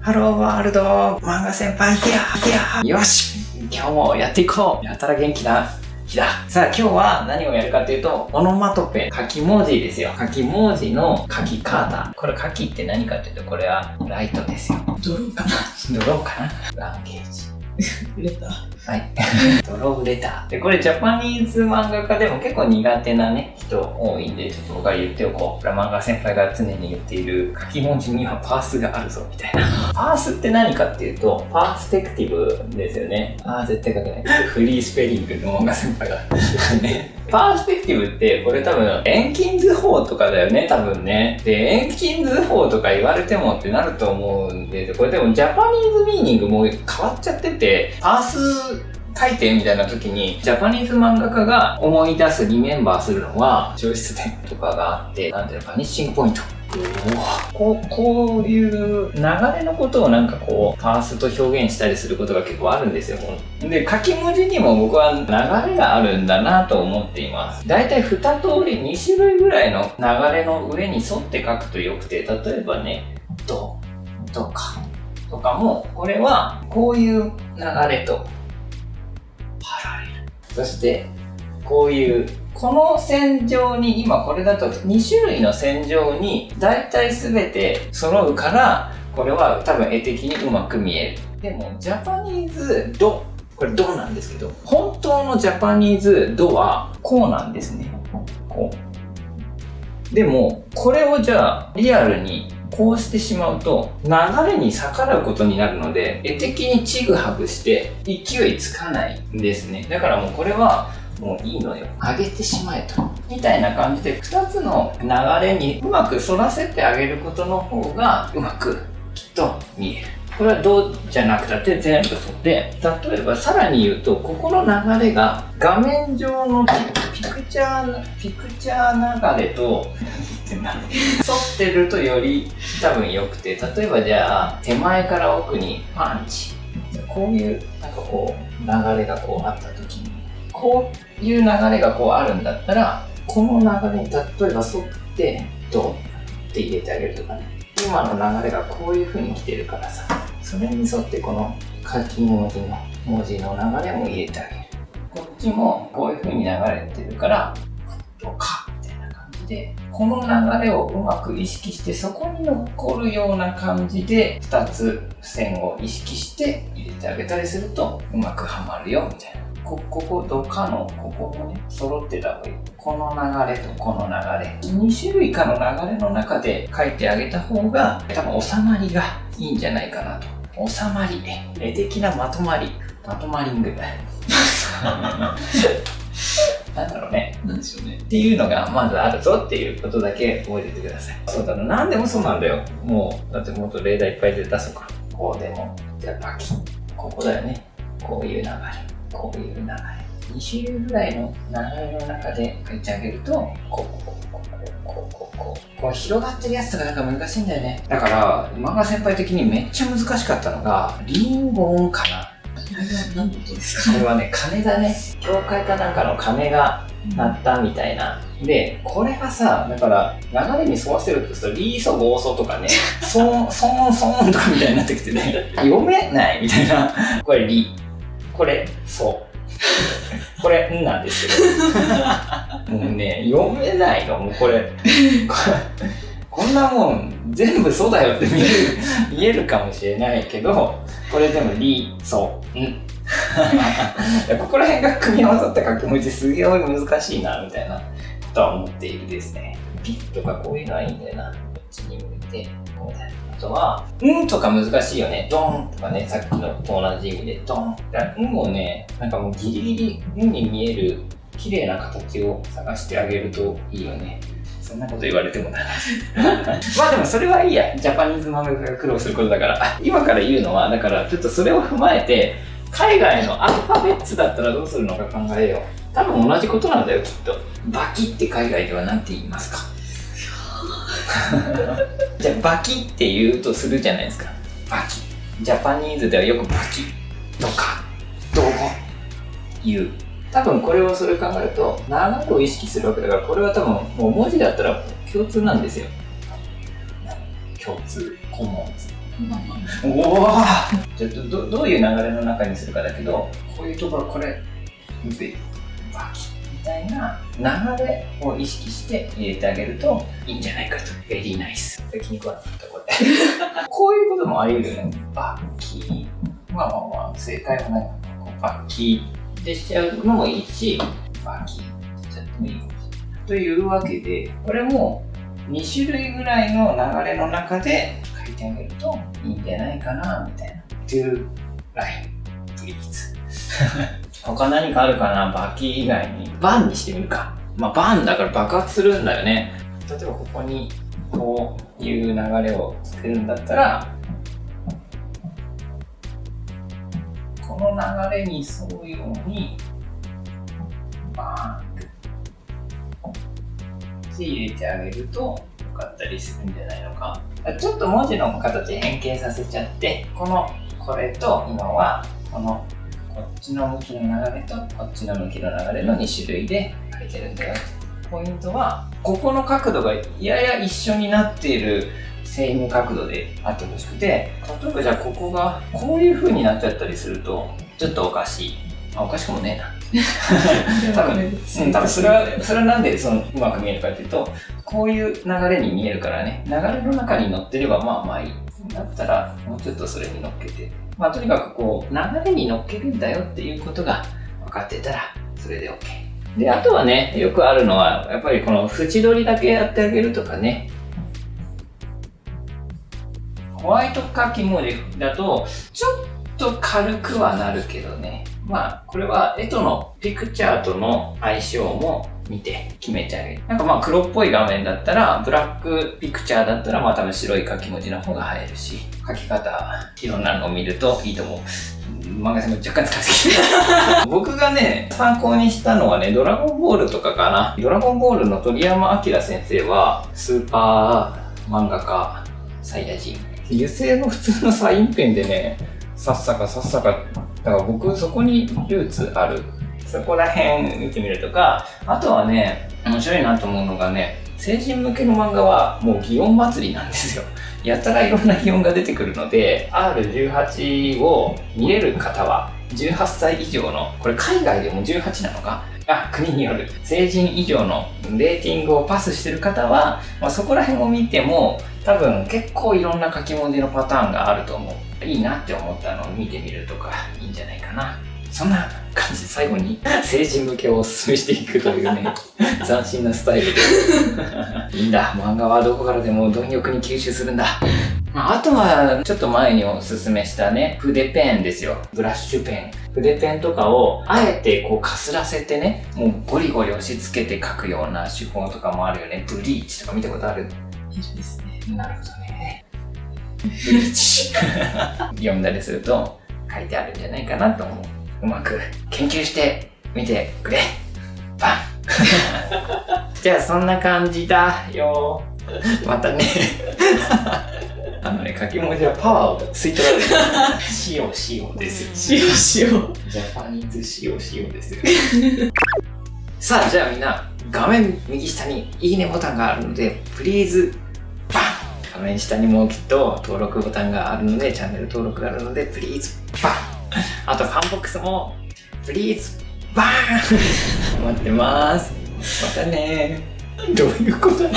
ハローワールド漫画先輩ヒヤよし今日もやっていこう。やたら元気な日だ。さあ今日は何をやるかというと、オノマトペ、書き文字ですよ。書き文字の書き方。これ書きって何かというと、これはライトですよ。ドローかなドローかなランゲージ。レター。はい。ドローレター。で、これジャパニーズ漫画家でも結構苦手なね、人多いんで、ちょっと僕から言っておこう。漫画先輩が常に言っている書き文字にはパースがあるぞ、みたいな。パースって何かっていうと、パースペクティブですよね。絶対書けない。フリースペリングの漫画先輩が。ね。パースペクティブってこれ多分遠近図法とかだよね、多分ね。で、遠近図法とか言われてもってなると思うんで、これでもジャパニーズミーニングも変わっちゃってて、パース書いてみたいな時にジャパニーズ漫画家が思い出すリメンバーするのは消失点とかがあって、なんていうの、バニッシングポイント。こういう流れのことをなんかこうパースと表現したりすることが結構あるんですよ。で、書き文字にも僕は流れがあるんだなと思っています。だいたい2通り2種類ぐらいの流れの上に沿って書くとよくて、例えばね、とかとかも、これはこういう流れとパラレル。そしてこういうこの線上に、今これだと2種類の線上に大体全て揃うから、これは多分絵的にうまく見える。でもジャパニーズド、これドなんですけど、本当のジャパニーズドはこうなんですね。こう。でもこれをじゃあリアルにこうしてしまうと流れに逆らうことになるので、絵的にちぐはぐして勢いつかないんですね。だからもうこれはもういいのよ。上げてしまえと。みたいな感じで、2つの流れにうまく反らせてあげることの方がうまくきっと見える。これはどうじゃなくたって全部そうで、例えばさらに言うと、ここの流れが画面上のピクチャー流れと沿ってるとより多分良くて、例えばじゃあ手前から奥にパンチ。こういうなんかこう流れがこうあった時に、こういう流れがこうあるんだったら、この流れに例えば沿ってドンって入れてあげるとかね。今の流れがこういう風に来てるからさ、それに沿ってこの書き文字の文字の流れも入れてあげる。こっちもこういう風に流れてるからドカみたいな感じで、この流れをうまく意識して、そこに残るような感じで2つ線を意識して入れてあげたりするとうまくはまるよみたいな。ここドカのここもね揃ってた方がいい。この流れとこの流れ、2種類かの流れの中で書いてあげた方が多分収まりがいいんじゃないかなと。収まり、絵的なまとまり、まとまりングなんだろうね。なんでしょうね。っていうのがまずあるぞっていうことだけ覚えててください。そうだな、なんでもそうなんだよ。もうだってもっと例題いっぱいで出そうか。こうでも、じゃあバキッ、ここだよね。こういう流れ、こういう流れ。2種類ぐらいの流れの中で書いてあげると、こう広がってるやつとかなんか難しいんだよね。だから漫画先輩的にめっちゃ難しかったのがリンゴンかな。これは何の音ですか？これはね、鐘だね。教会かなんかの鐘が鳴ったみたいな。で、これがさ、だから流れに沿わせるとさ、リーソゴーソとかね、ソーンとかみたいになってきてね、読めないみたいな。これリ、これソ。これんなんですけど、もうね、読めないの。もうこれこんなもん全部そうだよって見えるかもしれないけど、これでもリソンここら辺が組み合わさった書き文字すげえ難しいなみたいなことは思っているですね。ピッとかこういうのはいいんだよな。こっちに向いてこうだよ。あとはとか難しいよね。ドンとかね、さっきのと同じ意味でドン。をね、なんかもうギリギリに見える綺麗な形を探してあげるといいよね。そんなこと言われてもなまあでもそれはいいや。ジャパニーズ漫画家が苦労することだから。今から言うのは、だからちょっとそれを踏まえて、海外のアルファベッツだったらどうするのか考えよう。多分同じことなんだよ、きっと。バキって海外では何て言いますか？じゃあバキって言うとするじゃないですか。バキ。ジャパニーズではよくバキとかドゴ言う。多分これをそれ考えると流れを意識するわけだから、これは多分もう文字だったら共通なんですよ。共通、コモンズ。おお、ちょっとどういう流れの中にするかだけど、こういうところ、これバキみたいな流れを意識して入れてあげるといいんじゃないかと。ベリーナイス。気に食わなかったこれ。こういうこともあり得るよね。バッキー。まあ正解はない。バッキーでしちゃうのもいいし、バッキーしちゃってもいいかもしれない。というわけで、これも2種類ぐらいの流れの中で書いてあげるといいんじゃないかなみたいな。do line please 他何かあるかな。バキ以外にバンにしてみるか。バンだから爆発するんだよね。例えばここにこういう流れを作るんだったら、この流れに沿うようにバーンって入れてあげるとよかったりするんじゃないのか。ちょっと文字の形変形させちゃって、これと今はこっちの向きの流れとこっちの向きの流れの2種類で書いてるんだよ。ポイントはここの角度がやや一緒になっている正の角度であってほしくて、例えばじゃあここがこういう風になっちゃったりするとちょっとおかしい。おかしくもねえな。多分それはなんでうまく見えるかっていうと、こういう流れに見えるからね。流れの中に乗ってればまあいい。だったらもうちょっとそれに乗っけて、とにかくこう流れに乗っけるんだよっていうことが分かってたらそれで OK。 で、あとはね、よくあるのはやっぱりこの縁取りだけやってあげるとかね。ホワイト書き文字だとちょっと軽くはなるけどね。これは絵とのピクチャーとの相性も見て決めてあげる。黒っぽい画面だったら、ブラックピクチャーだったら多分白い書き文字の方が映えるし、書き方いろんなのを見るといいと思う。漫画線も若干使ってきて僕がね、参考にしたのはね、ドラゴンボールとかかな。ドラゴンボールの鳥山明先生はスーパー漫画家サイヤ人。油性の普通のサインペンでね、さっさかだから僕そこにルーツある。そこら辺見てみるとか、あとはね、面白いなと思うのがね、成人向けの漫画はもう擬音祭りなんですよ。やたらいろんな擬音が出てくるので、R18 を見れる方は18歳以上の、これ海外でも18なのか、国による成人以上のレーティングをパスしてる方は、そこら辺を見ても多分結構いろんな書き文字のパターンがあると思う。いいなって思ったのを見てみるとかいいんじゃないかな。そんな感じで最後に成人向けをおすすめしていくというね斬新なスタイルでいいんだ、漫画はどこからでも貪欲に吸収するんだ。あとはちょっと前におすすめしたね、筆ペンですよ。ブラッシュペン、筆ペンとかをあえてこうかすらせてね、もうゴリゴリ押し付けて描くような手法とかもあるよね。ブリーチとか見たことある？いるですね。なるほどね。ブリーチ読んだりすると書いてあるんじゃないかなと思う。うまく研究してみてくれ。バンじゃあそんな感じだよ。またね書き文字はパワーを吸い取られる塩ですよ。塩ジャパニーズ塩ですよさあ、じゃあみんな画面右下にいいねボタンがあるのでプリーズバン。画面下にもきっと登録ボタンがあるので、チャンネル登録があるのでプリーズバン。あとファンボックスもプリーズバーン待ってます。またね。どういうことなの